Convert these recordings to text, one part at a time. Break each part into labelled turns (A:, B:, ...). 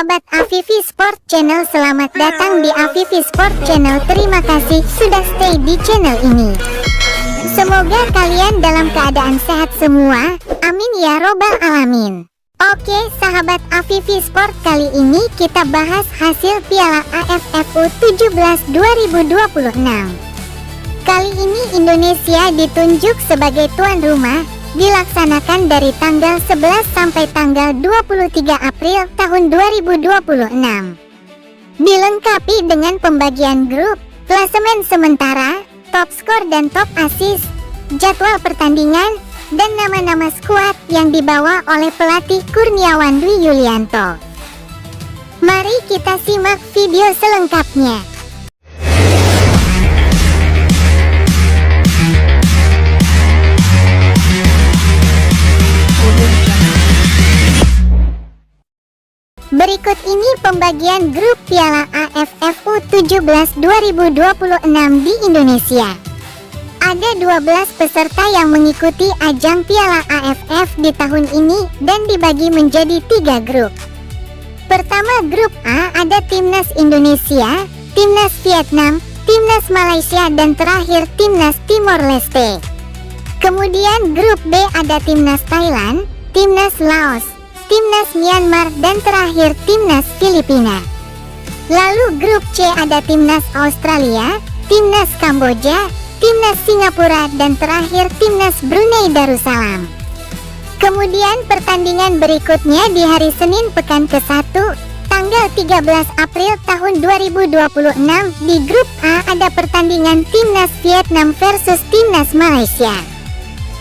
A: Sahabat Afifi Sport Channel, selamat datang di Afifi Sport Channel. Terima kasih sudah stay di channel ini. Semoga kalian dalam keadaan sehat semua. Amin ya robbal alamin. Oke sahabat Afifi Sport, kali ini kita bahas hasil Piala AFF U17 2026. Kali ini Indonesia ditunjuk sebagai tuan rumah, dilaksanakan dari tanggal 11 sampai tanggal 23 April tahun 2026. Dilengkapi dengan pembagian grup, klasemen sementara, top skor dan top assist, jadwal pertandingan, dan nama-nama skuad yang dibawa oleh pelatih Kurniawan Dwi Yulianto. Mari kita simak video selengkapnya. Berikut ini pembagian grup Piala AFF U17 2026 di Indonesia. Ada 12 peserta yang mengikuti ajang Piala AFF di tahun ini dan dibagi menjadi 3 grup. Pertama, grup A ada Timnas Indonesia, Timnas Vietnam, Timnas Malaysia, dan terakhir Timnas Timor Leste. Kemudian grup B ada Timnas Thailand, Timnas Laos, Timnas Myanmar, dan terakhir Timnas Filipina. Lalu grup C ada Timnas Australia, Timnas Kamboja, Timnas Singapura, dan terakhir Timnas Brunei Darussalam. Kemudian pertandingan berikutnya di hari Senin pekan ke-1, tanggal 13 April tahun 2026. Di grup A ada pertandingan Timnas Vietnam versus Timnas Malaysia.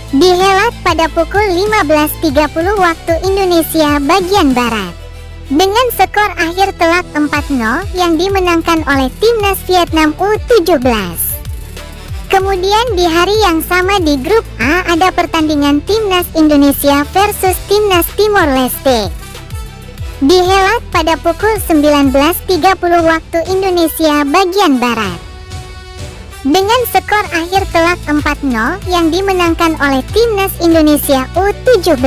A: Dihelat pada pukul 15.30 waktu Indonesia bagian Barat. Dengan skor akhir telak 4-0 yang dimenangkan oleh Timnas Vietnam U17. Kemudian di hari yang sama di grup A ada pertandingan Timnas Indonesia versus Timnas Timor Leste. Dihelat pada pukul 19.30 waktu Indonesia bagian Barat. Dengan skor akhir telak 4-0 yang dimenangkan oleh Timnas Indonesia U17.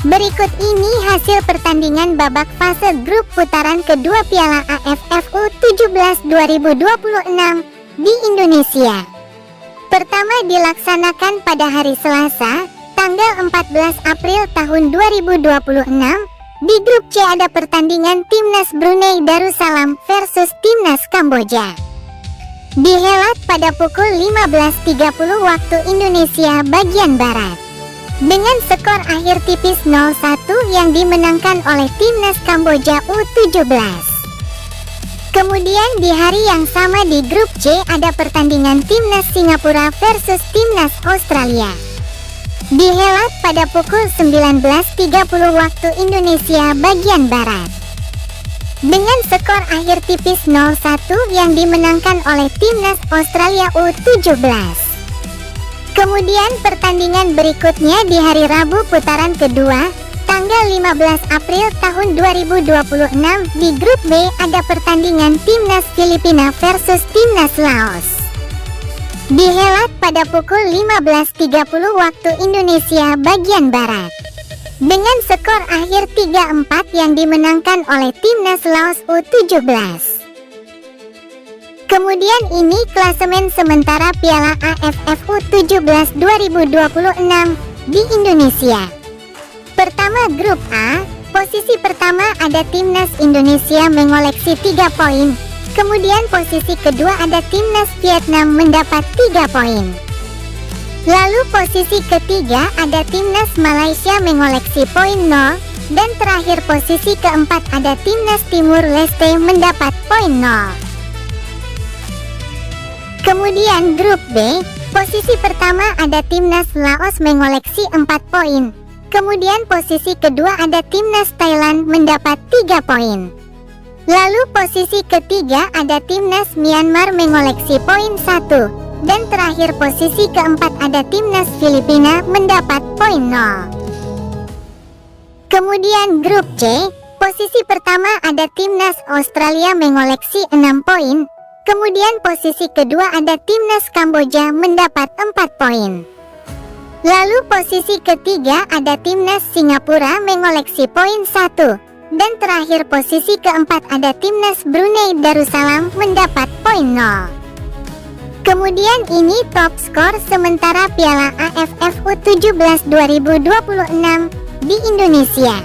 A: Berikut ini hasil pertandingan babak fase grup putaran kedua Piala AFF U17 2026 di Indonesia. Pertama dilaksanakan pada hari Selasa, tanggal 14 April tahun 2026. Di grup C ada pertandingan Timnas Brunei Darussalam versus Timnas Kamboja. Dihelat pada pukul 15.30 waktu Indonesia bagian Barat. Dengan skor akhir tipis 0-1 yang dimenangkan oleh Timnas Kamboja U17. Kemudian di hari yang sama di grup C ada pertandingan Timnas Singapura versus Timnas Australia. Dihelat pada pukul 19.30 waktu Indonesia bagian Barat. Dengan skor akhir tipis 0-1 yang dimenangkan oleh Timnas Australia U17. Kemudian pertandingan berikutnya di hari Rabu putaran kedua, tanggal 15 April tahun 2026. Di grup B ada pertandingan Timnas Filipina versus Timnas Laos. Dihelat pada pukul 15.30 waktu Indonesia bagian Barat. Dengan skor akhir 3-4 yang dimenangkan oleh Timnas Laos U17. Kemudian ini klasemen sementara Piala AFF U17 2026 di Indonesia. Pertama, grup A, posisi pertama ada Timnas Indonesia mengoleksi 3 poin. Kemudian posisi kedua ada Timnas Vietnam mendapat 3 poin. Lalu posisi ketiga ada Timnas Malaysia mengoleksi poin 0, dan terakhir posisi keempat ada Timnas Timur Leste mendapat poin 0. Kemudian grup B, posisi pertama ada Timnas Laos mengoleksi 4 poin. Kemudian posisi kedua ada Timnas Thailand mendapat 3 poin. Lalu posisi ketiga ada Timnas Myanmar mengoleksi poin 1. Dan terakhir posisi keempat ada Timnas Filipina mendapat poin 0. Kemudian grup C, posisi pertama ada Timnas Australia mengoleksi 6 poin. Kemudian posisi kedua ada Timnas Kamboja mendapat 4 poin. Lalu posisi ketiga ada Timnas Singapura mengoleksi poin 1. Dan terakhir posisi keempat ada timnas Brunei Darussalam mendapat poin 0. Kemudian ini top skor sementara Piala AFF U17 2026 di Indonesia.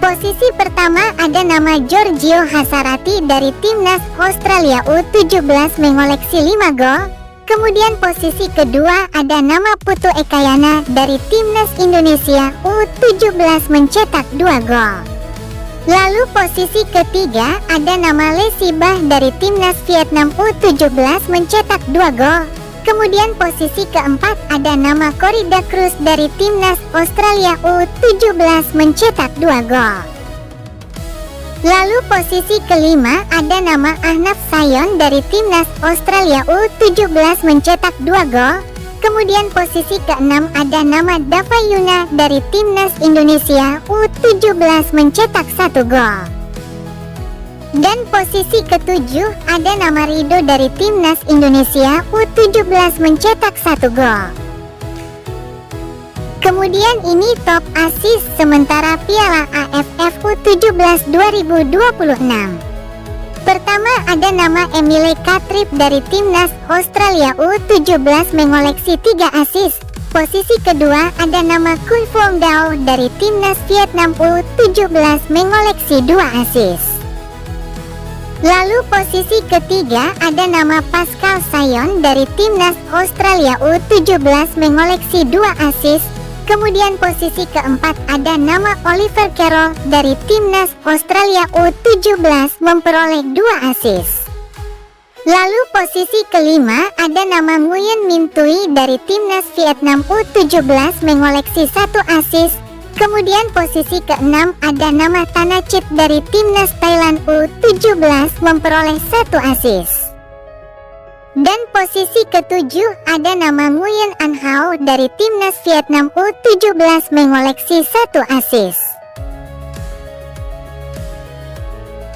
A: Posisi pertama ada nama Giorgio Hasarati dari timnas Australia U17 mengoleksi 5 gol. Kemudian posisi kedua ada nama Putu Ekayana dari timnas Indonesia U17 mencetak 2 gol. Lalu posisi ketiga ada nama Lesibah dari timnas Vietnam U17 mencetak 2 gol. Kemudian posisi keempat ada nama Corrida Cruz dari timnas Australia U17 mencetak 2 gol. Lalu posisi kelima ada nama Ahnaf Sayon dari timnas Australia U17 mencetak 2 gol. Kemudian posisi keenam ada nama Dava Yuna dari timnas Indonesia U17 mencetak 1 gol. Dan posisi ketujuh ada nama Rido dari timnas Indonesia U17 mencetak 1 gol. Kemudian ini top assist sementara Piala AFF U17 2026. Pertama ada nama Emile Katrip dari timnas Australia U17 mengoleksi 3 assist. Posisi kedua ada nama Kui Phong Dao dari timnas Vietnam U17 mengoleksi 2 assist. Lalu posisi ketiga ada nama Pascal Sayon dari timnas Australia U17 mengoleksi 2 assist. Kemudian posisi keempat ada nama Oliver Carroll dari timnas Australia U17 memperoleh 2 assist. Lalu posisi kelima ada nama Nguyen Minh Thuy dari timnas Vietnam U17 mengoleksi 1 assist. Kemudian posisi keenam ada nama Thanachit dari timnas Thailand U17 memperoleh 1 assist. Dan posisi ketujuh ada nama Nguyen An Hao dari timnas Vietnam U17 mengoleksi 1 assist.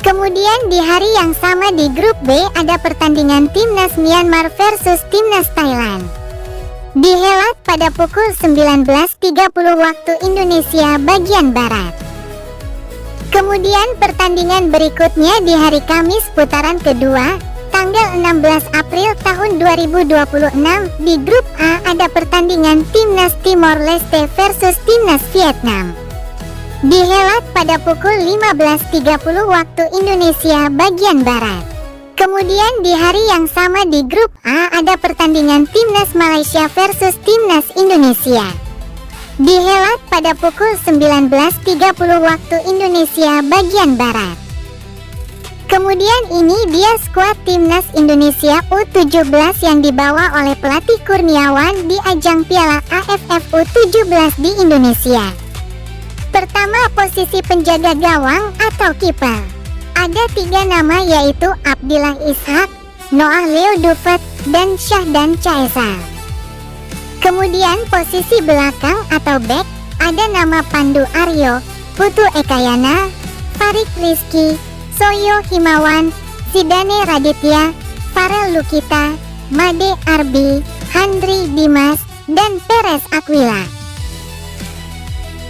A: Kemudian di hari yang sama di grup B ada pertandingan timnas Myanmar versus timnas Thailand. Dihelat pada pukul 19.30 waktu Indonesia bagian Barat. Kemudian pertandingan berikutnya di hari Kamis putaran kedua, tanggal 16 April tahun 2026 di grup A ada pertandingan timnas Timor Leste versus timnas Vietnam. Dihelat pada pukul 15.30 waktu Indonesia bagian Barat. Kemudian di hari yang sama di grup A ada pertandingan timnas Malaysia versus timnas Indonesia. Dihelat pada pukul 19.30 waktu Indonesia bagian Barat. Kemudian ini dia skuad timnas Indonesia U17 yang dibawa oleh pelatih Kurniawan di ajang Piala AFF U17 di Indonesia. Pertama, posisi penjaga gawang atau kiper. Ada 3 nama yaitu Abdillah Ishak, Noah Leo Dufet, dan Syahdan Caesar. Kemudian posisi belakang atau back ada nama Pandu Aryo, Putu Ekayana, Farik Rizky, Soyo Himawan, Zidane Raditya, Farel Lukita, Made Arbi, Handri Dimas, dan Perez Aquila.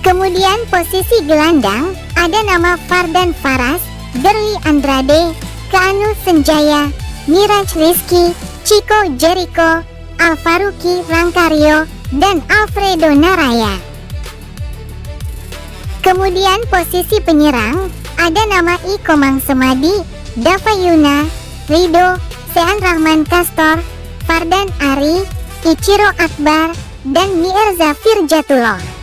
A: Kemudian posisi gelandang ada nama Fardan Faras, Gerli Andrade, Keanu Senjaya, Miraj Rizky, Chico Jericho, Alvaruki Rangkario, dan Alfredo Naraya. Kemudian posisi penyerang ada nama Ikomang Semadi, Dava Yuna, Rido, Sean Rahman Kastor, Fardan Ari, Ichiro Akbar, dan Mirza Firjatullah.